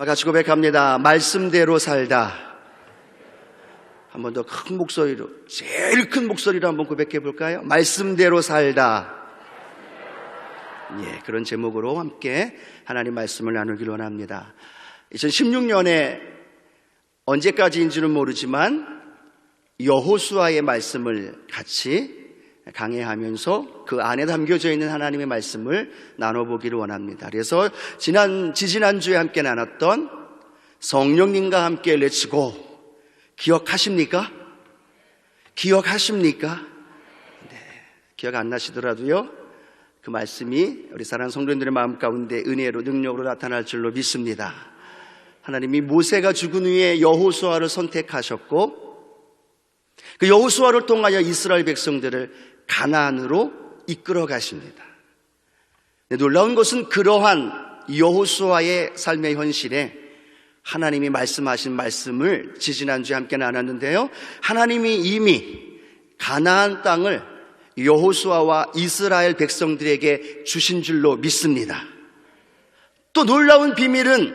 같이 고백합니다. 말씀대로 살다. 한 번 더 큰 목소리로, 제일 큰 목소리로 한번 고백해 볼까요? 말씀대로 살다. 예, 그런 제목으로 함께 하나님 말씀을 나누기를 원합니다. 2016년에 언제까지인지는 모르지만 여호수아의 말씀을 같이 강해하면서 그 안에 담겨져 있는 하나님의 말씀을 나눠보기를 원합니다. 그래서 지지난주에 함께 나눴던 성령님과 함께 렛츠고 기억하십니까? 기억하십니까? 네, 기억 안 나시더라도요, 그 말씀이 우리 사랑하는 성도님들의 마음 가운데 은혜로 능력으로 나타날 줄로 믿습니다. 하나님이 모세가 죽은 후에 여호수아를 선택하셨고 그 여호수아를 통하여 이스라엘 백성들을 가나안으로 이끌어 가십니다. 놀라운 것은 그러한 여호수아의 삶의 현실에 하나님이 말씀하신 말씀을 지지난주에 함께 나눴는데요, 하나님이 이미 가나안 땅을 여호수아와 이스라엘 백성들에게 주신 줄로 믿습니다. 또 놀라운 비밀은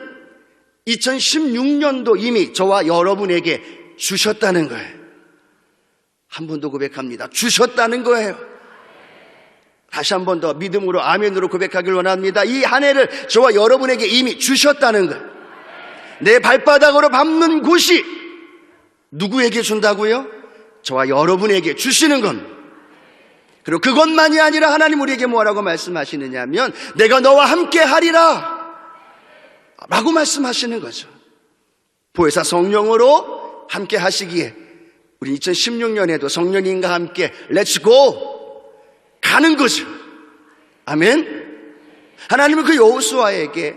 2016년도 이미 저와 여러분에게 주셨다는 거예요. 한 번 더 고백합니다. 주셨다는 거예요. 다시 한 번 더 믿음으로 아멘으로 고백하길 원합니다. 이 한 해를 저와 여러분에게 이미 주셨다는 거예요. 내 발바닥으로 밟는 곳이 누구에게 준다고요? 저와 여러분에게 주시는 겁니다. 그리고 그것만이 아니라 하나님 우리에게 뭐라고 말씀하시느냐 하면 내가 너와 함께 하리라 라고 말씀하시는 거죠. 보혜사 성령으로 함께 하시기에 우리 2016년에도 성령님과 함께 렛츠고 가는 거죠. 아멘. 하나님은 그 여호수아에게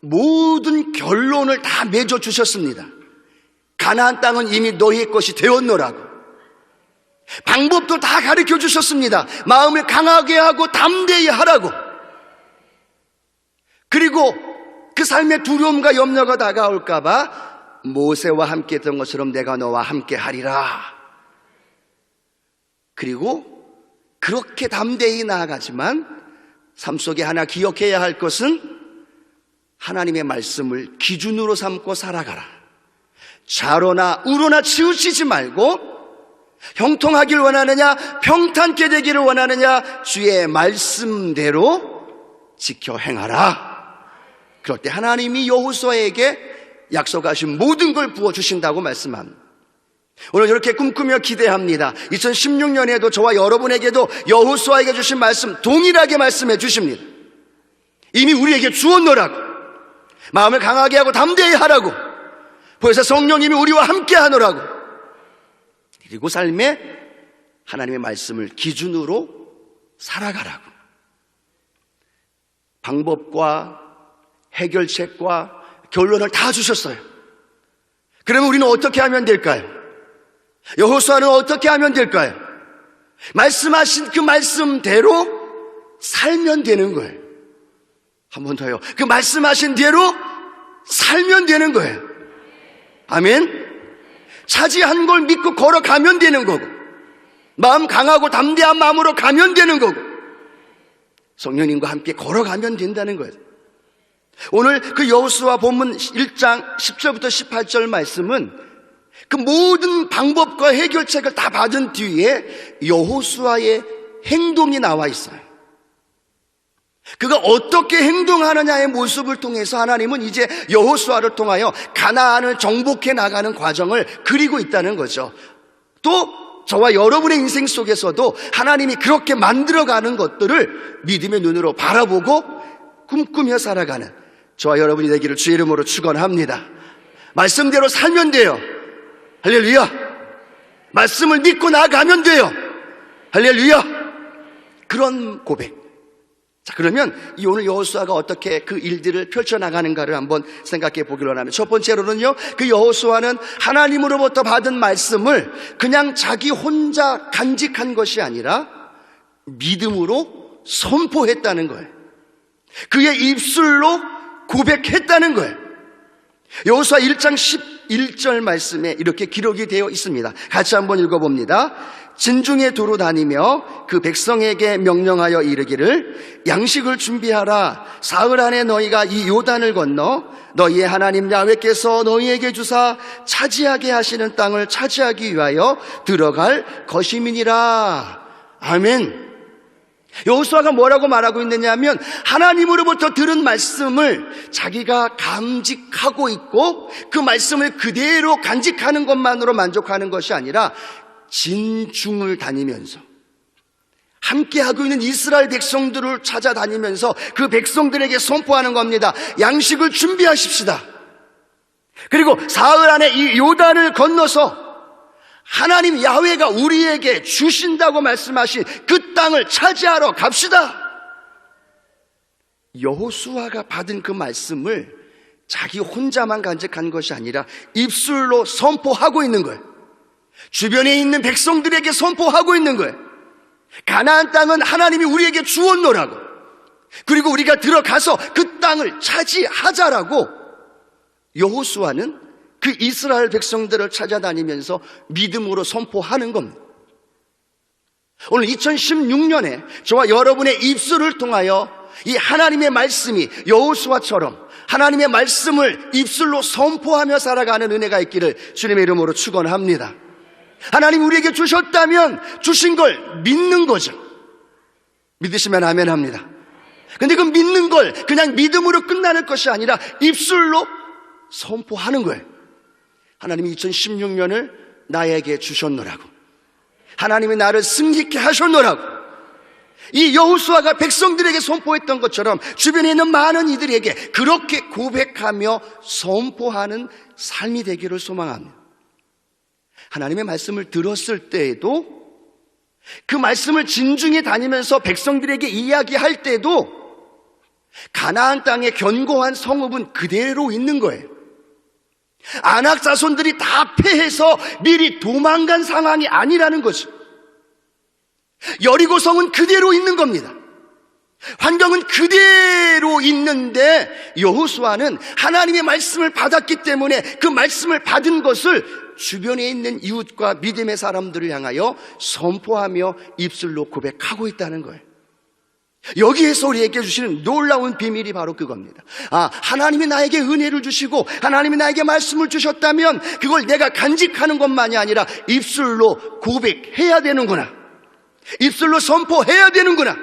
모든 결론을 다 맺어주셨습니다. 가나안 땅은 이미 너희의 것이 되었노라고. 방법도 다 가르쳐 주셨습니다. 마음을 강하게 하고 담대히 하라고. 그리고 그 삶의 두려움과 염려가 다가올까 봐 모세와 함께 했던 것처럼 내가 너와 함께 하리라. 그리고 그렇게 담대히 나아가지만 삶 속에 하나 기억해야 할 것은 하나님의 말씀을 기준으로 삼고 살아가라. 좌로나 우로나 치우치지 말고 형통하길 원하느냐 평탄케 되기를 원하느냐 주의 말씀대로 지켜 행하라. 그럴 때 하나님이 여호수아에게 약속하신 모든 걸 부어주신다고 말씀합니다. 오늘 이렇게 꿈꾸며 기대합니다. 2016년에도 저와 여러분에게도 여호수아에게 주신 말씀 동일하게 말씀해 주십니다. 이미 우리에게 주었노라고. 마음을 강하게 하고 담대히 하라고. 보혜사 성령님이 우리와 함께 하노라고. 그리고 삶에 하나님의 말씀을 기준으로 살아가라고. 방법과 해결책과 결론을 다 주셨어요. 그러면 우리는 어떻게 하면 될까요? 여호수아는 어떻게 하면 될까요? 말씀하신 그 말씀대로 살면 되는 거예요. 한 번 더요. 그 말씀하신 대로 살면 되는 거예요. 아멘. 차지한 걸 믿고 걸어가면 되는 거고, 마음 강하고 담대한 마음으로 가면 되는 거고, 성령님과 함께 걸어가면 된다는 거예요. 오늘 그 여호수아 본문 1장 10절부터 18절 말씀은 그 모든 방법과 해결책을 다 받은 뒤에 여호수아의 행동이 나와 있어요. 그가 어떻게 행동하느냐의 모습을 통해서 하나님은 이제 여호수아를 통하여 가나안을 정복해 나가는 과정을 그리고 있다는 거죠. 또 저와 여러분의 인생 속에서도 하나님이 그렇게 만들어가는 것들을 믿음의 눈으로 바라보고 꿈꾸며 살아가는 저와 여러분이 되기를 주의 이름으로 축원합니다. 말씀대로 살면 돼요. 할렐루야. 말씀을 믿고 나아가면 돼요. 할렐루야. 그런 고백. 자, 그러면 이 오늘 여호수아가 어떻게 그 일들을 펼쳐나가는가를 한번 생각해 보기로 합니다. 첫 번째로는요, 그 여호수아는 하나님으로부터 받은 말씀을 그냥 자기 혼자 간직한 것이 아니라 믿음으로 선포했다는 거예요. 그의 입술로 고백했다는 거예요. 여호수아 1장 1절 말씀에 이렇게 기록이 되어 있습니다. 같이 한번 읽어봅니다. 진중에 두루 다니며 그 백성에게 명령하여 이르기를 양식을 준비하라. 사흘 안에 너희가 이 요단을 건너 너희의 하나님 야훼께서 너희에게 주사 차지하게 하시는 땅을 차지하기 위하여 들어갈 것임이니라. 아멘. 여호수아가 뭐라고 말하고 있느냐면 하나님으로부터 들은 말씀을 자기가 감직하고 있고 그 말씀을 그대로 간직하는 것만으로 만족하는 것이 아니라 진중을 다니면서 함께하고 있는 이스라엘 백성들을 찾아다니면서 그 백성들에게 선포하는 겁니다. 양식을 준비하십시다. 그리고 사흘 안에 이 요단을 건너서 하나님 야훼가 우리에게 주신다고 말씀하신 그 땅을 차지하러 갑시다. 여호수아가 받은 그 말씀을 자기 혼자만 간직한 것이 아니라 입술로 선포하고 있는 거예요. 주변에 있는 백성들에게 선포하고 있는 거예요. 가나안 땅은 하나님이 우리에게 주었노라고, 그리고 우리가 들어가서 그 땅을 차지하자라고 여호수아는 그 이스라엘 백성들을 찾아다니면서 믿음으로 선포하는 겁니다. 오늘 2016년에 저와 여러분의 입술을 통하여 이 하나님의 말씀이 여호수아처럼 하나님의 말씀을 입술로 선포하며 살아가는 은혜가 있기를 주님의 이름으로 축원합니다. 하나님 우리에게 주셨다면 주신 걸 믿는 거죠. 믿으시면 아멘 합니다. 근데 그 믿는 걸 그냥 믿음으로 끝나는 것이 아니라 입술로 선포하는 거예요. 하나님이 2016년을 나에게 주셨노라고, 하나님이 나를 승리케 하셨노라고, 이 여호수아가 백성들에게 선포했던 것처럼 주변에 있는 많은 이들에게 그렇게 고백하며 선포하는 삶이 되기를 소망합니다. 하나님의 말씀을 들었을 때에도, 그 말씀을 진중에 다니면서 백성들에게 이야기할 때도 가나안 땅의 견고한 성읍은 그대로 있는 거예요. 아낙 자손들이 다 패해서 미리 도망간 상황이 아니라는 거죠. 여리고성은 그대로 있는 겁니다. 환경은 그대로 있는데 여호수아는 하나님의 말씀을 받았기 때문에 그 말씀을 받은 것을 주변에 있는 이웃과 믿음의 사람들을 향하여 선포하며 입술로 고백하고 있다는 거예요. 여기에서 우리에게 주시는 놀라운 비밀이 바로 그겁니다. 하나님이 나에게 은혜를 주시고 하나님이 나에게 말씀을 주셨다면 그걸 내가 간직하는 것만이 아니라 입술로 고백해야 되는구나, 입술로 선포해야 되는구나.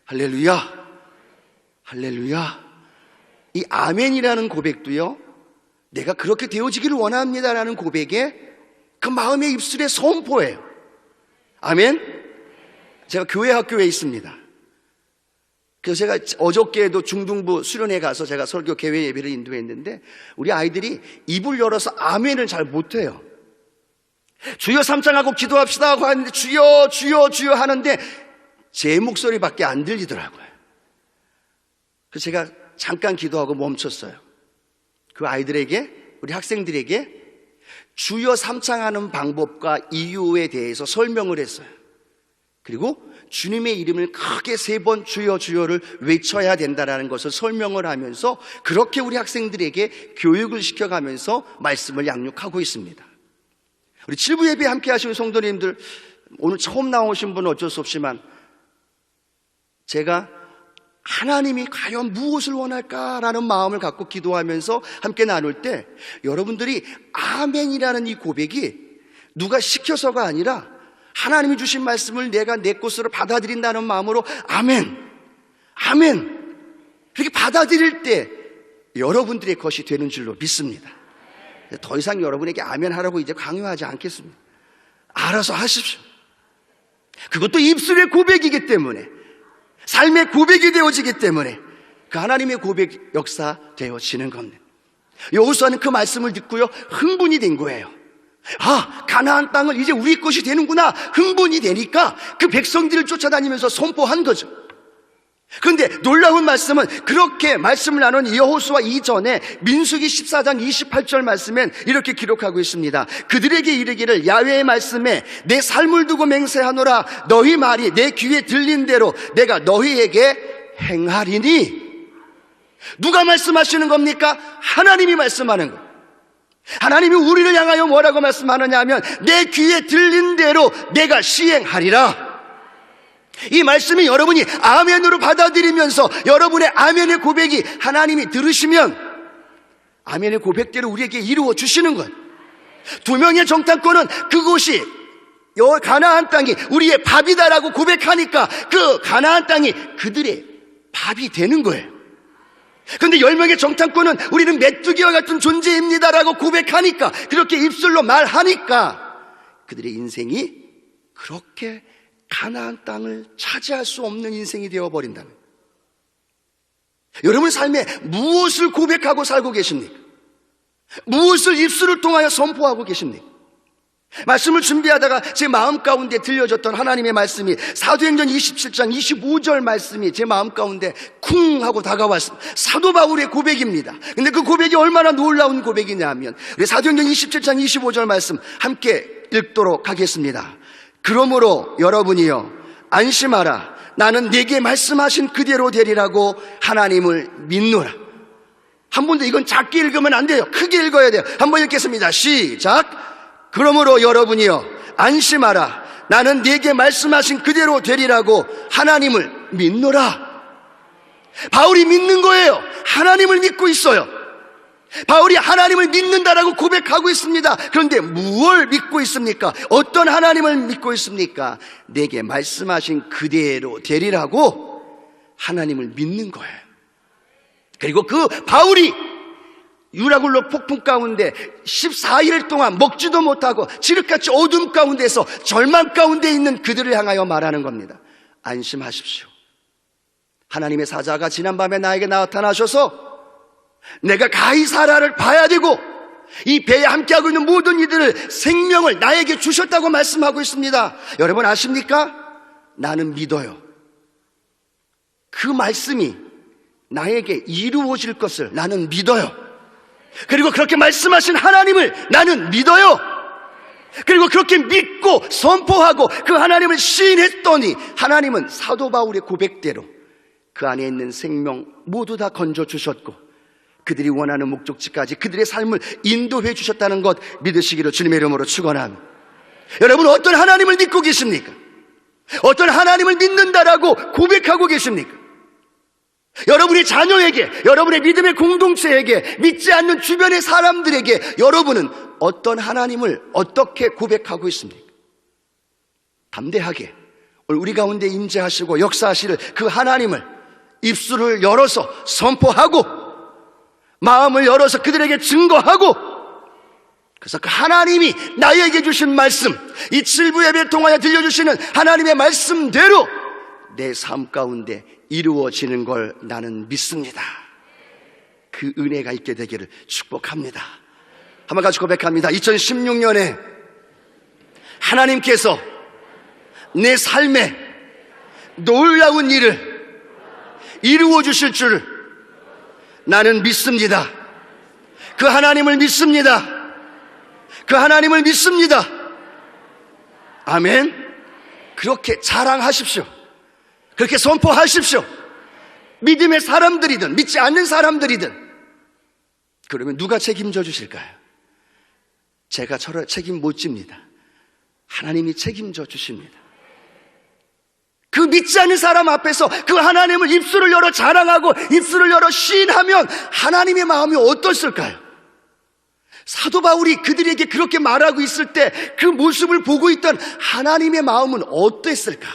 할렐루야, 할렐루야. 이 아멘이라는 고백도요, 내가 그렇게 되어지기를 원합니다라는 고백에 그 마음의 입술의 선포예요. 아멘. 제가 교회 학교에 있습니다. 그래서 제가 어저께에도 중등부 수련회 가서 제가 설교 개회 예배를 인도했는데 우리 아이들이 입을 열어서 아멘을 잘 못해요. 주여 삼창하고 기도합시다 하고 하는데 주여 주여 주여 하는데 제 목소리밖에 안 들리더라고요. 그래서 제가 잠깐 기도하고 멈췄어요. 그 아이들에게, 우리 학생들에게 주여 삼창하는 방법과 이유에 대해서 설명을 했어요. 그리고 주님의 이름을 크게 3번 주여 주여를 외쳐야 된다는 것을 설명을 하면서 그렇게 우리 학생들에게 교육을 시켜가면서 말씀을 양육하고 있습니다. 우리 7부 예배 함께 하시는 성도님들, 오늘 처음 나오신 분은 어쩔 수 없지만 제가 하나님이 과연 무엇을 원할까라는 마음을 갖고 기도하면서 함께 나눌 때 여러분들이 아멘이라는 이 고백이 누가 시켜서가 아니라 하나님이 주신 말씀을 내가 내 것으로 받아들인다는 마음으로 아멘, 아멘 그렇게 받아들일 때 여러분들의 것이 되는 줄로 믿습니다. 더 이상 여러분에게 아멘 하라고 이제 강요하지 않겠습니다. 알아서 하십시오. 그것도 입술의 고백이기 때문에, 삶의 고백이 되어지기 때문에 그 하나님의 고백 역사 되어지는 겁니다. 여호수아는 그 말씀을 듣고요 흥분이 된 거예요. 가나안 땅은 이제 우리 것이 되는구나 흥분이 되니까 그 백성들을 쫓아다니면서 선포한 거죠. 그런데 놀라운 말씀은 그렇게 말씀을 나눈 여호수아 이전에 민수기 14장 28절 말씀엔 이렇게 기록하고 있습니다. 그들에게 이르기를 야훼의 말씀에 내 삶을 두고 맹세하노라. 너희 말이 내 귀에 들린 대로 내가 너희에게 행하리니. 누가 말씀하시는 겁니까? 하나님이 말씀하는 거예요. 하나님이 우리를 향하여 뭐라고 말씀하느냐 하면 내 귀에 들린 대로 내가 시행하리라. 이 말씀이 여러분이 아멘으로 받아들이면서 여러분의 아멘의 고백이 하나님이 들으시면 아멘의 고백대로 우리에게 이루어 주시는 것. 두 명의 정탐꾼은 그곳이 가나안 땅이 우리의 밥이다라고 고백하니까 그 가나안 땅이 그들의 밥이 되는 거예요. 그런데 10명의 정탐꾼은 우리는 메뚜기와 같은 존재입니다라고 고백하니까, 그렇게 입술로 말하니까 그들의 인생이 그렇게 가나안 땅을 차지할 수 없는 인생이 되어버린다는 거예요. 여러분 삶에 무엇을 고백하고 살고 계십니까? 무엇을 입술을 통하여 선포하고 계십니까? 말씀을 준비하다가 제 마음 가운데 들려졌던 하나님의 말씀이 사도행전 27장 25절 말씀이 제 마음 가운데 쿵 하고 다가왔습니다. 사도 바울의 고백입니다. 근데 그 고백이 얼마나 놀라운 고백이냐 하면 우리 사도행전 27장 25절 말씀 함께 읽도록 하겠습니다. 그러므로 여러분이요 안심하라. 나는 네게 말씀하신 그대로 되리라고 하나님을 믿노라. 한 번 더, 이건 작게 읽으면 안 돼요. 크게 읽어야 돼요. 한번 읽겠습니다. 시작. 그러므로 여러분이요 안심하라. 나는 네게 말씀하신 그대로 되리라고 하나님을 믿노라. 바울이 믿는 거예요. 하나님을 믿고 있어요. 바울이 하나님을 믿는다라고 고백하고 있습니다. 그런데 무엇을 믿고 있습니까? 어떤 하나님을 믿고 있습니까? 내게 말씀하신 그대로 되리라고 하나님을 믿는 거예요. 그리고 그 바울이 유라굴로 폭풍 가운데 14일 동안 먹지도 못하고 지륵같이 어둠 가운데서 절망 가운데 있는 그들을 향하여 말하는 겁니다. 안심하십시오. 하나님의 사자가 지난밤에 나에게 나타나셔서 내가 가이사라를 봐야 되고 이 배에 함께하고 있는 모든 이들을 생명을 나에게 주셨다고 말씀하고 있습니다. 여러분 아십니까? 나는 믿어요. 그 말씀이 나에게 이루어질 것을 나는 믿어요. 그리고 그렇게 말씀하신 하나님을 나는 믿어요. 그리고 그렇게 믿고 선포하고 그 하나님을 시인했더니 하나님은 사도 바울의 고백대로 그 안에 있는 생명 모두 다 건져주셨고 그들이 원하는 목적지까지 그들의 삶을 인도해 주셨다는 것 믿으시기를 주님의 이름으로 축원합니다. 여러분 어떤 하나님을 믿고 계십니까? 어떤 하나님을 믿는다라고 고백하고 계십니까? 여러분의 자녀에게, 여러분의 믿음의 공동체에게, 믿지 않는 주변의 사람들에게 여러분은 어떤 하나님을 어떻게 고백하고 있습니까? 담대하게 우리 가운데 임재하시고 역사하실 그 하나님을 입술을 열어서 선포하고 마음을 열어서 그들에게 증거하고, 그래서 그 하나님이 나에게 주신 말씀, 이 7부 예배 통하여 들려주시는 하나님의 말씀대로 내 삶 가운데 이루어지는 걸 나는 믿습니다. 그 은혜가 있게 되기를 축복합니다. 한번 같이 고백합니다. 2016년에 하나님께서 내 삶에 놀라운 일을 이루어 주실 줄 나는 믿습니다. 그 하나님을 믿습니다. 그 하나님을 믿습니다. 아멘. 그렇게 자랑하십시오. 그렇게 선포하십시오. 믿음의 사람들이든 믿지 않는 사람들이든. 그러면 누가 책임져 주실까요? 제가 저를 책임 못 집니다. 하나님이 책임져 주십니다. 그 믿지 않는 사람 앞에서 그 하나님을 입술을 열어 자랑하고 입술을 열어 시인하면 하나님의 마음이 어떻을까요? 사도 바울이 그들에게 그렇게 말하고 있을 때 그 모습을 보고 있던 하나님의 마음은 어땠을까?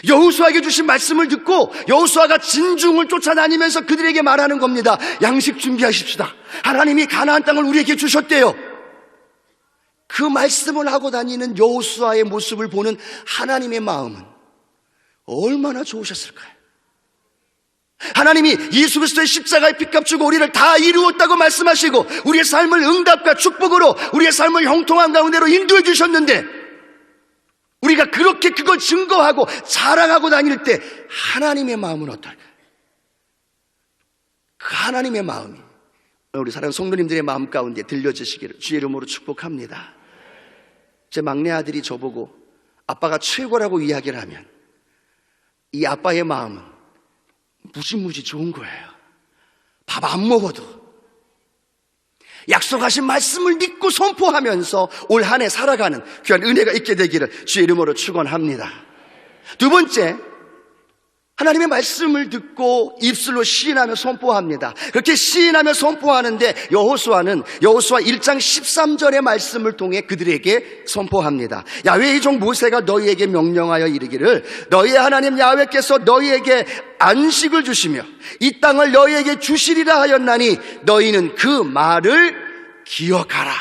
여호수아에게 주신 말씀을 듣고 여호수아가 진중을 쫓아다니면서 그들에게 말하는 겁니다. 양식 준비하십시다. 하나님이 가나안 땅을 우리에게 주셨대요. 그 말씀을 하고 다니는 여호수아의 모습을 보는 하나님의 마음은 얼마나 좋으셨을까요? 하나님이 예수 그리스도의 십자가의 피값 주고 우리를 다 이루었다고 말씀하시고 우리의 삶을 응답과 축복으로 우리의 삶을 형통한 가운데로 인도해 주셨는데 우리가 그렇게 그걸 증거하고 자랑하고 다닐 때 하나님의 마음은 어떨까요? 그 하나님의 마음이 우리 사랑하는 성도님들의 마음 가운데 들려지시기를 주의 이름으로 축복합니다. 제 막내 아들이 저보고 아빠가 최고라고 이야기를 하면 이 아빠의 마음은 무지무지 좋은 거예요. 밥 안 먹어도 약속하신 말씀을 믿고 선포하면서 올 한 해 살아가는 귀한 은혜가 있게 되기를 주의 이름으로 축원합니다. 두 번째, 하나님의 말씀을 듣고 입술로 시인하며 선포합니다. 그렇게 시인하며 선포하는데 여호수아 1장 13절의 말씀을 통해 그들에게 선포합니다. 야훼의 종 모세가 너희에게 명령하여 이르기를 너희의 하나님 야훼께서 너희에게 안식을 주시며 이 땅을 너희에게 주시리라 하였나니 너희는 그 말을 기억하라.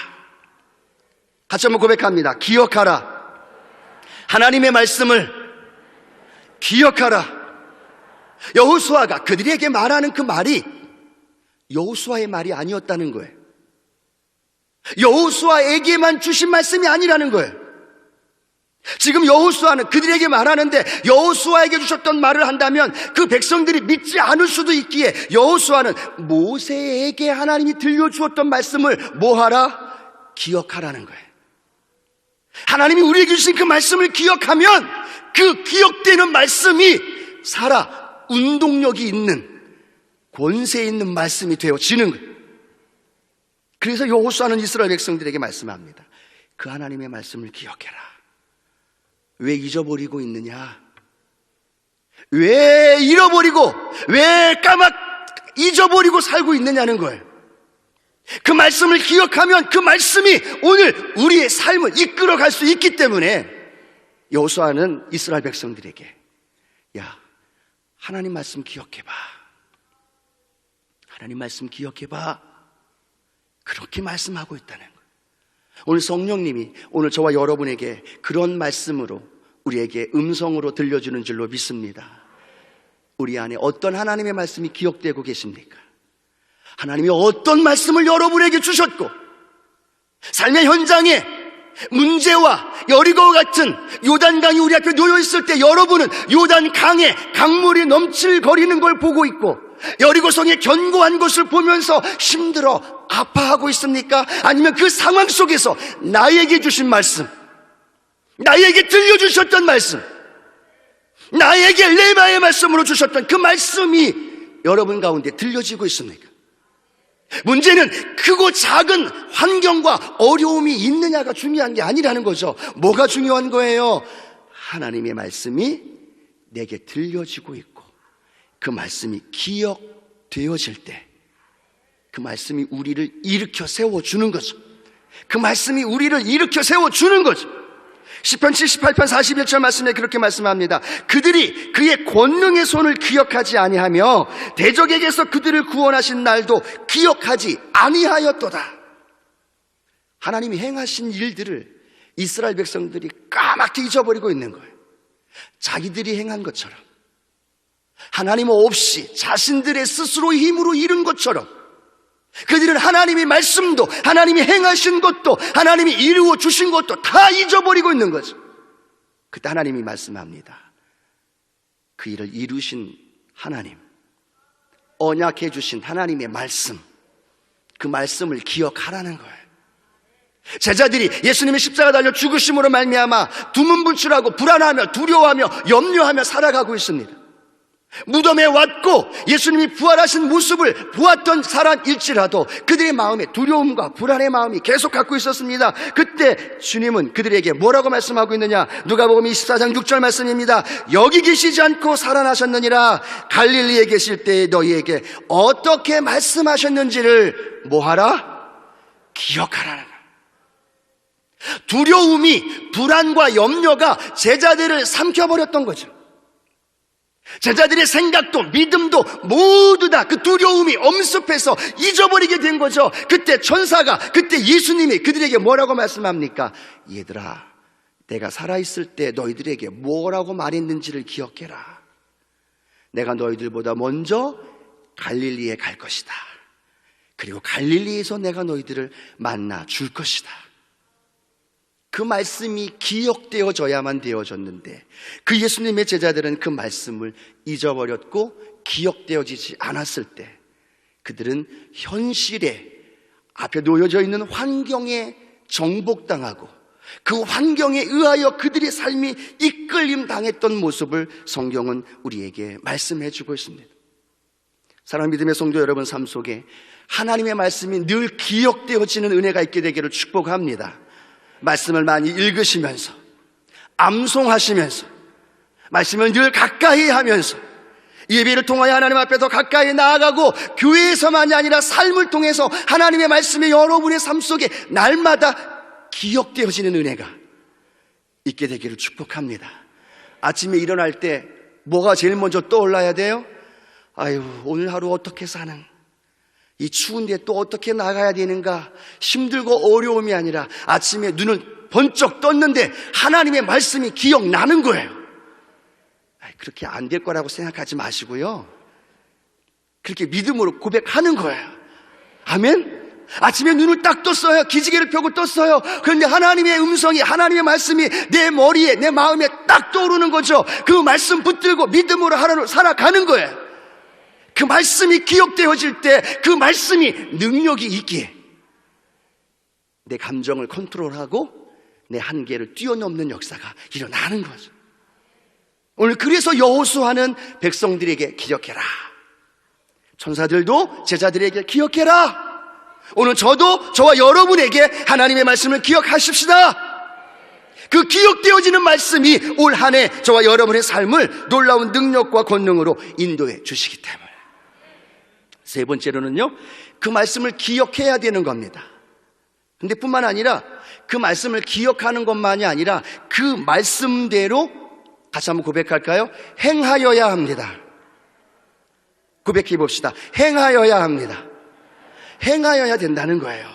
같이 한번 고백합니다. 기억하라. 하나님의 말씀을 기억하라. 여호수아가 그들에게 말하는 그 말이 여호수아의 말이 아니었다는 거예요. 여호수아에게만 주신 말씀이 아니라는 거예요. 지금 여호수아는 그들에게 말하는데 여호수아에게 주셨던 말을 한다면 그 백성들이 믿지 않을 수도 있기에 여호수아는 모세에게 하나님이 들려주었던 말씀을 뭐하라? 기억하라는 거예요. 하나님이 우리에게 주신 그 말씀을 기억하면 그 기억되는 말씀이 살아 운동력이 있는, 권세 있는 말씀이 되어지는 거예요. 그래서 여호수아는 이스라엘 백성들에게 말씀합니다. 그 하나님의 말씀을 기억해라. 왜 잊어버리고 있느냐? 왜 잃어버리고, 왜 잊어버리고 살고 있느냐는 거예요. 그 말씀을 기억하면 그 말씀이 오늘 우리의 삶을 이끌어갈 수 있기 때문에 여호수아는 이스라엘 백성들에게 야, 하나님 말씀 기억해봐. 하나님 말씀 기억해봐. 그렇게 말씀하고 있다는 거예요. 오늘 성령님이 오늘 저와 여러분에게 그런 말씀으로 우리에게 음성으로 들려주는 줄로 믿습니다. 우리 안에 어떤 하나님의 말씀이 기억되고 계십니까? 하나님이 어떤 말씀을 여러분에게 주셨고 삶의 현장에 문제와 여리고와 같은 요단강이 우리 앞에 놓여 있을 때 여러분은 요단강에 강물이 넘칠거리는 걸 보고 있고 여리고성의 견고한 것을 보면서 힘들어 아파하고 있습니까? 아니면 그 상황 속에서 나에게 주신 말씀, 나에게 들려주셨던 말씀, 나에게 레마의 말씀으로 주셨던 그 말씀이 여러분 가운데 들려지고 있습니까? 문제는 크고 작은 환경과 어려움이 있느냐가 중요한 게 아니라는 거죠. 뭐가 중요한 거예요? 하나님의 말씀이 내게 들려지고 있고 그 말씀이 기억되어질 때 그 말씀이 우리를 일으켜 세워주는 거죠. 그 말씀이 우리를 일으켜 세워주는 거죠. 시편 78편 41절 말씀에 그렇게 말씀합니다. 그들이 그의 권능의 손을 기억하지 아니하며 대적에게서 그들을 구원하신 날도 기억하지 아니하였도다. 하나님이 행하신 일들을 이스라엘 백성들이 까맣게 잊어버리고 있는 거예요. 자기들이 행한 것처럼, 하나님 없이 자신들의 스스로의 힘으로 이룬 것처럼 그들은 하나님의 말씀도, 하나님이 행하신 것도, 하나님이 이루어 주신 것도 다 잊어버리고 있는 거죠. 그때 하나님이 말씀합니다. 그 일을 이루신 하나님, 언약해 주신 하나님의 말씀, 그 말씀을 기억하라는 거예요. 제자들이 예수님의 십자가 달려 죽으심으로 말미암아 두문불출하고 불안하며 두려워하며 염려하며 살아가고 있습니다. 무덤에 왔고 예수님이 부활하신 모습을 보았던 사람일지라도 그들의 마음에 두려움과 불안의 마음이 계속 갖고 있었습니다. 그때 주님은 그들에게 뭐라고 말씀하고 있느냐? 누가복음 24장 6절 말씀입니다. 여기 계시지 않고 살아나셨느니라. 갈릴리에 계실 때 너희에게 어떻게 말씀하셨는지를 뭐하라? 기억하라는 거예요. 두려움이, 불안과 염려가 제자들을 삼켜버렸던 거죠. 제자들의 생각도 믿음도 모두 다 그 두려움이 엄습해서 잊어버리게 된 거죠. 그때 천사가, 그때 예수님이 그들에게 뭐라고 말씀합니까? 얘들아, 내가 살아있을 때 너희들에게 뭐라고 말했는지를 기억해라. 내가 너희들보다 먼저 갈릴리에 갈 것이다. 그리고 갈릴리에서 내가 너희들을 만나 줄 것이다. 그 말씀이 기억되어져야만 되어졌는데 그 예수님의 제자들은 그 말씀을 잊어버렸고 기억되어지지 않았을 때 그들은 현실에 앞에 놓여져 있는 환경에 정복당하고 그 환경에 의하여 그들의 삶이 이끌림 당했던 모습을 성경은 우리에게 말씀해 주고 있습니다. 사랑하는 믿음의 성도 여러분 삶 속에 하나님의 말씀이 늘 기억되어지는 은혜가 있게 되기를 축복합니다. 말씀을 많이 읽으시면서, 암송하시면서, 말씀을 늘 가까이 하면서, 예배를 통하여 하나님 앞에 더 가까이 나아가고, 교회에서만이 아니라 삶을 통해서 하나님의 말씀이 여러분의 삶 속에 날마다 기억되어지는 은혜가 있게 되기를 축복합니다. 아침에 일어날 때 뭐가 제일 먼저 떠올라야 돼요? 아유, 오늘 하루 어떻게 사는, 이 추운데 또 어떻게 나가야 되는가, 힘들고 어려움이 아니라 아침에 눈을 번쩍 떴는데 하나님의 말씀이 기억나는 거예요. 그렇게 안 될 거라고 생각하지 마시고요, 그렇게 믿음으로 고백하는 거예요. 아멘? 아침에 눈을 딱 떴어요. 기지개를 펴고 떴어요. 그런데 하나님의 음성이, 하나님의 말씀이 내 머리에, 내 마음에 딱 떠오르는 거죠. 그 말씀 붙들고 믿음으로 하루를 살아가는 거예요. 그 말씀이 기억되어질 때 그 말씀이 능력이 있기에 내 감정을 컨트롤하고 내 한계를 뛰어넘는 역사가 일어나는 거죠. 오늘 그래서 여호수아는 백성들에게 기억해라, 천사들도 제자들에게 기억해라. 오늘 저와 여러분에게 하나님의 말씀을 기억하십시다. 그 기억되어지는 말씀이 올 한 해 저와 여러분의 삶을 놀라운 능력과 권능으로 인도해 주시기 때문에. 세 번째로는요, 그 말씀을 기억해야 되는 겁니다. 근데 뿐만 아니라 그 말씀을 기억하는 것만이 아니라 그 말씀대로, 다시 한번 고백할까요? 행하여야 합니다. 고백해 봅시다. 행하여야 합니다. 행하여야 된다는 거예요.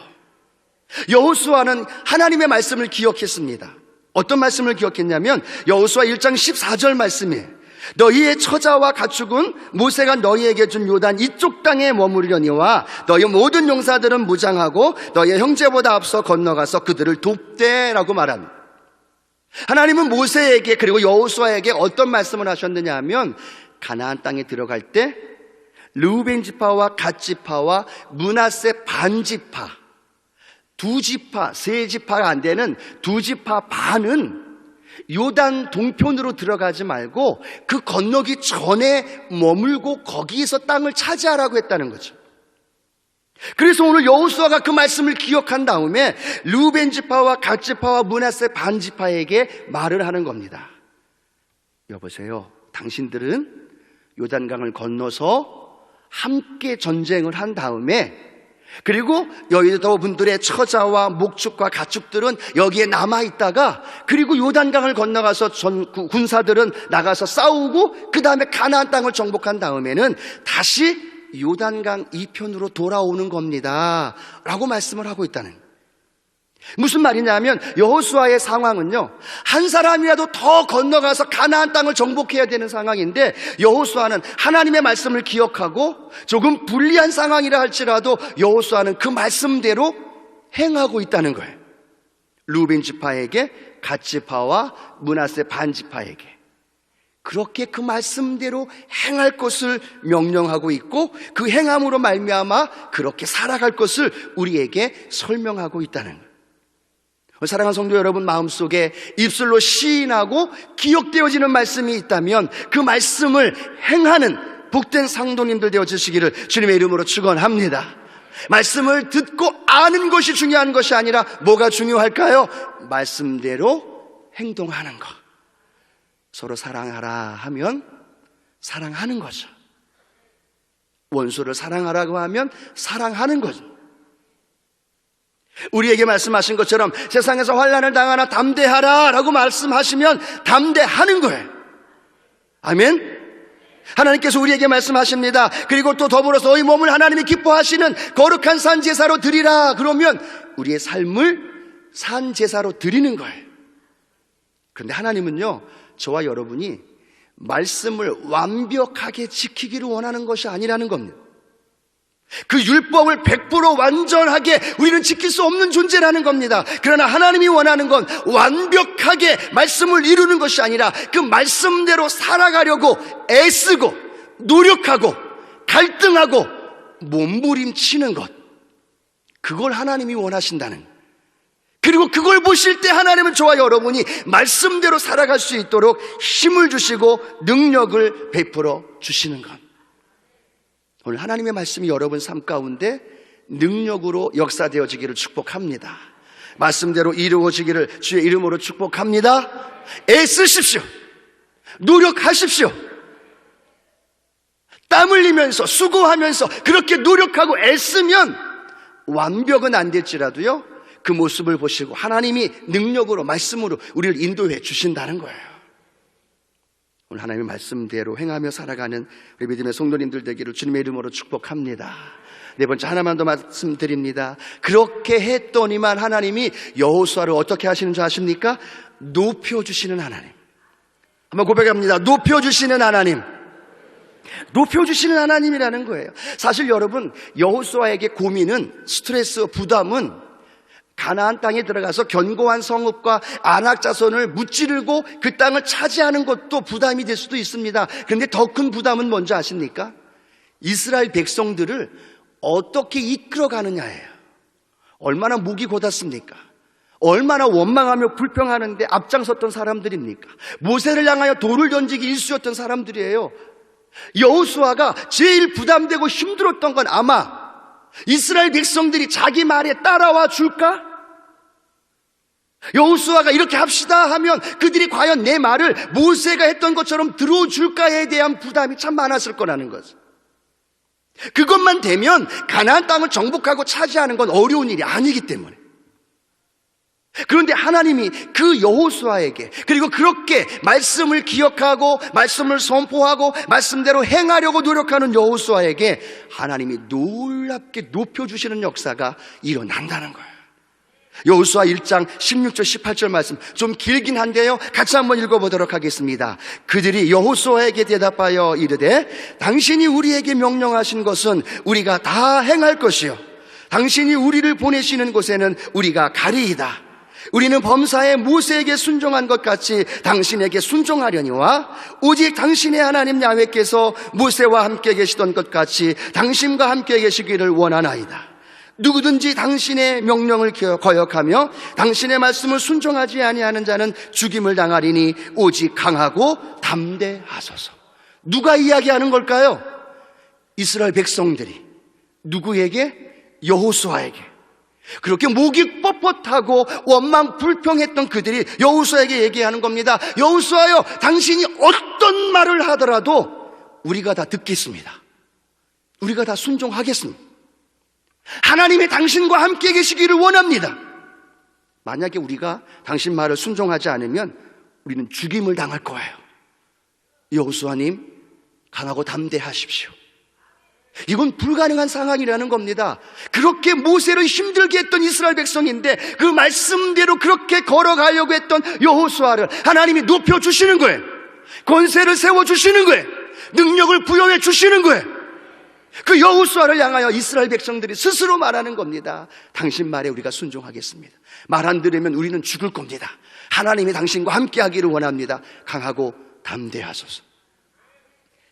여호수아는 하나님의 말씀을 기억했습니다. 어떤 말씀을 기억했냐면 여호수아 1장 14절 말씀이에요. 너희의 처자와 가축은 모세가 너희에게 준 요단 이쪽 땅에 머무르려니와 너희 모든 용사들은 무장하고 너희의 형제보다 앞서 건너가서 그들을 돕되라고 말합니다. 하나님은 모세에게 그리고 여호수아에게 어떤 말씀을 하셨느냐 하면, 가나안 땅에 들어갈 때 르우벤 지파와 갓 지파와 므낫세 반 지파, 두 지파, 세 지파가 안 되는 두 지파 반은 요단 동편으로 들어가지 말고 그 건너기 전에 머물고 거기에서 땅을 차지하라고 했다는 거죠. 그래서 오늘 여호수아가 그 말씀을 기억한 다음에 르우벤 지파와 갓 지파와 므낫세 반 지파에게 말을 하는 겁니다. 여보세요, 당신들은 요단강을 건너서 함께 전쟁을 한 다음에, 그리고 여러분들의 처자와 목축과 가축들은 여기에 남아있다가, 그리고 요단강을 건너가서 군사들은 나가서 싸우고 그 다음에 가나안 땅을 정복한 다음에는 다시 요단강 이편으로 돌아오는 겁니다 라고 말씀을 하고 있다는 거예요. 무슨 말이냐면 여호수아의 상황은요, 한 사람이라도 더 건너가서 가나안 땅을 정복해야 되는 상황인데, 여호수아는 하나님의 말씀을 기억하고 조금 불리한 상황이라 할지라도 여호수아는 그 말씀대로 행하고 있다는 거예요. 르우벤 지파에게, 갓 지파와 므낫세 반 지파에게 그렇게 그 말씀대로 행할 것을 명령하고 있고, 그 행함으로 말미암아 그렇게 살아갈 것을 우리에게 설명하고 있다는 거예요. 사랑하는 성도 여러분, 마음속에 입술로 시인하고 기억되어지는 말씀이 있다면 그 말씀을 행하는 복된 상도님들 되어주시기를 주님의 이름으로 축원합니다. 말씀을 듣고 아는 것이 중요한 것이 아니라 뭐가 중요할까요? 말씀대로 행동하는 것. 서로 사랑하라 하면 사랑하는 거죠. 원수를 사랑하라고 하면 사랑하는 거죠. 우리에게 말씀하신 것처럼 세상에서 환난을 당하나 담대하라 라고 말씀하시면 담대하는 거예요. 아멘. 하나님께서 우리에게 말씀하십니다. 그리고 또 더불어서 너희 몸을 하나님이 기뻐하시는 거룩한 산 제사로 드리라. 그러면 우리의 삶을 산 제사로 드리는 거예요. 그런데 하나님은요, 저와 여러분이 말씀을 완벽하게 지키기를 원하는 것이 아니라는 겁니다. 그 율법을 100% 완전하게 우리는 지킬 수 없는 존재라는 겁니다. 그러나 하나님이 원하는 건 완벽하게 말씀을 이루는 것이 아니라 그 말씀대로 살아가려고 애쓰고 노력하고 갈등하고 몸부림치는 것, 그걸 하나님이 원하신다는 거예요. 그리고 그걸 보실 때 하나님은 저와 여러분이 말씀대로 살아갈 수 있도록 힘을 주시고 능력을 베풀어 주시는 것. 오늘 하나님의 말씀이 여러분 삶 가운데 능력으로 역사되어지기를 축복합니다. 말씀대로 이루어지기를 주의 이름으로 축복합니다. 애쓰십시오. 노력하십시오. 땀 흘리면서 수고하면서 그렇게 노력하고 애쓰면 완벽은 안 될지라도요, 그 모습을 보시고 하나님이 능력으로 말씀으로 우리를 인도해 주신다는 거예요. 오늘 하나님의 말씀대로 행하며 살아가는 우리 믿음의 성도님들 되기를 주님의 이름으로 축복합니다. 네 번째, 하나만 더 말씀드립니다. 그렇게 했더니만 하나님이 여호수아를 어떻게 하시는 줄 아십니까? 높여주시는 하나님. 한번 고백합니다. 높여주시는 하나님. 높여주시는 하나님이라는 거예요. 사실 여러분, 여호수아에게 고민은, 스트레스, 부담은 가나안 땅에 들어가서 견고한 성읍과 아낙 자손을 무찌르고 그 땅을 차지하는 것도 부담이 될 수도 있습니다. 그런데 더 큰 부담은 뭔지 아십니까? 이스라엘 백성들을 어떻게 이끌어가느냐예요. 얼마나 목이 곧았습니까? 얼마나 원망하며 불평하는데 앞장섰던 사람들입니까? 모세를 향하여 돌을 던지기 일쑤였던 사람들이에요. 여호수아가 제일 부담되고 힘들었던 건 아마 이스라엘 백성들이 자기 말에 따라와 줄까? 여호수아가 이렇게 합시다 하면 그들이 과연 내 말을 모세가 했던 것처럼 들어줄까에 대한 부담이 참 많았을 거라는 거죠. 그것만 되면 가나안 땅을 정복하고 차지하는 건 어려운 일이 아니기 때문에. 그런데 하나님이 그 여호수아에게, 그리고 그렇게 말씀을 기억하고 말씀을 선포하고 말씀대로 행하려고 노력하는 여호수아에게 하나님이 놀랍게 높여주시는 역사가 일어난다는 거예요. 여호수아 1장 16절 18절 말씀, 좀 길긴 한데요, 같이 한번 읽어보도록 하겠습니다. 그들이 여호수아에게 대답하여 이르되 당신이 우리에게 명령하신 것은 우리가 다 행할 것이요 당신이 우리를 보내시는 곳에는 우리가 가리이다. 우리는 범사에 모세에게 순종한 것 같이 당신에게 순종하려니와 오직 당신의 하나님 야훼께서 모세와 함께 계시던 것 같이 당신과 함께 계시기를 원하나이다. 누구든지 당신의 명령을 거역하며 당신의 말씀을 순종하지 아니하는 자는 죽임을 당하리니 오직 강하고 담대하소서. 누가 이야기하는 걸까요? 이스라엘 백성들이 누구에게? 여호수아에게. 그렇게 목이 뻣뻣하고 원망 불평했던 그들이 여호수아에게 얘기하는 겁니다. 여호수아여, 당신이 어떤 말을 하더라도 우리가 다 듣겠습니다. 우리가 다 순종하겠습니다. 하나님의 당신과 함께 계시기를 원합니다. 만약에 우리가 당신 말을 순종하지 않으면 우리는 죽임을 당할 거예요. 여호수아님, 강하고 담대하십시오. 이건 불가능한 상황이라는 겁니다. 그렇게 모세를 힘들게 했던 이스라엘 백성인데 그 말씀대로 그렇게 걸어가려고 했던 여호수아를 하나님이 높여주시는 거예요. 권세를 세워주시는 거예요. 능력을 부여해 주시는 거예요. 그 여호수아를 향하여 이스라엘 백성들이 스스로 말하는 겁니다. 당신 말에 우리가 순종하겠습니다. 말 안 들으면 우리는 죽을 겁니다. 하나님이 당신과 함께 하기를 원합니다. 강하고 담대하소서.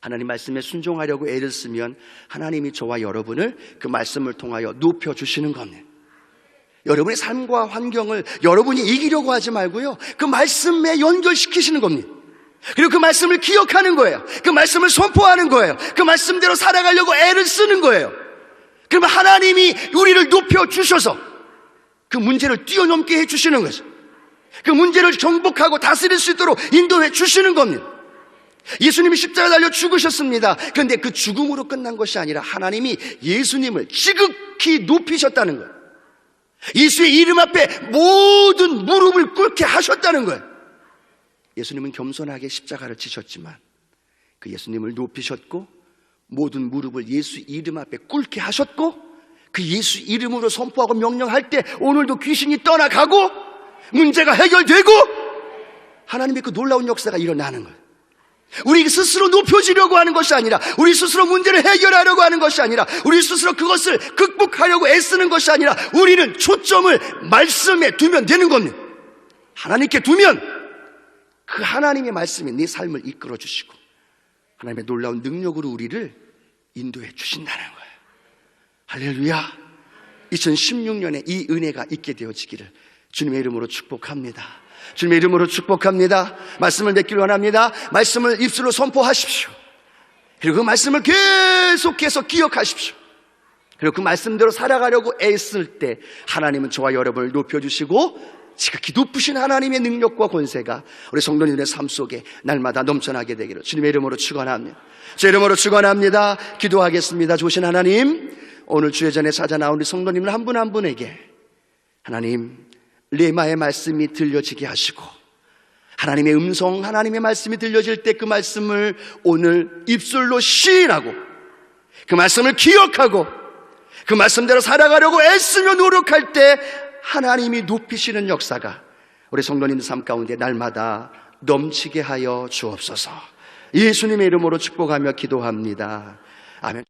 하나님 말씀에 순종하려고 애를 쓰면 하나님이 저와 여러분을 그 말씀을 통하여 높여주시는 겁니다. 여러분의 삶과 환경을 여러분이 이기려고 하지 말고요, 그 말씀에 연결시키시는 겁니다. 그리고 그 말씀을 기억하는 거예요. 그 말씀을 선포하는 거예요. 그 말씀대로 살아가려고 애를 쓰는 거예요. 그러면 하나님이 우리를 높여주셔서 그 문제를 뛰어넘게 해주시는 거죠. 그 문제를 정복하고 다스릴 수 있도록 인도해 주시는 겁니다. 예수님이 십자가에 달려 죽으셨습니다. 그런데 그 죽음으로 끝난 것이 아니라 하나님이 예수님을 지극히 높이셨다는 거예요. 예수의 이름 앞에 모든 무릎을 꿇게 하셨다는 거예요. 예수님은 겸손하게 십자가를 지셨지만 그 예수님을 높이셨고 모든 무릎을 예수 이름 앞에 꿇게 하셨고 그 예수 이름으로 선포하고 명령할 때 오늘도 귀신이 떠나가고 문제가 해결되고 하나님의 그 놀라운 역사가 일어나는 거예요. 우리 스스로 높여지려고 하는 것이 아니라, 우리 스스로 문제를 해결하려고 하는 것이 아니라, 우리 스스로 그것을 극복하려고 애쓰는 것이 아니라 우리는 초점을 말씀에 두면 되는 겁니다. 하나님께 두면 그 하나님의 말씀이 네 삶을 이끌어 주시고 하나님의 놀라운 능력으로 우리를 인도해 주신다는 거예요. 할렐루야. 2016년에 이 은혜가 있게 되어지기를 주님의 이름으로 축복합니다. 주님의 이름으로 축복합니다. 말씀을 맺기를 원합니다. 말씀을 입술로 선포하십시오. 그리고 그 말씀을 계속해서 기억하십시오. 그리고 그 말씀대로 살아가려고 애쓸 때 하나님은 저와 여러분을 높여주시고 지극히 높으신 하나님의 능력과 권세가 우리 성도님들의 삶 속에 날마다 넘쳐나게 되기를 주님의 이름으로 축원합니다. 제 이름으로 축원합니다. 기도하겠습니다. 좋으신 하나님, 오늘 주의 전에 찾아 나온 우리 성도님들 한 분 한 분에게 하나님 레마의 말씀이 들려지게 하시고 하나님의 음성, 하나님의 말씀이 들려질 때 그 말씀을 오늘 입술로 시인하고 그 말씀을 기억하고 그 말씀대로 살아가려고 애쓰며 노력할 때 하나님이 높이시는 역사가 우리 성도님들 삶 가운데 날마다 넘치게 하여 주옵소서. 예수님의 이름으로 축복하며 기도합니다. 아멘.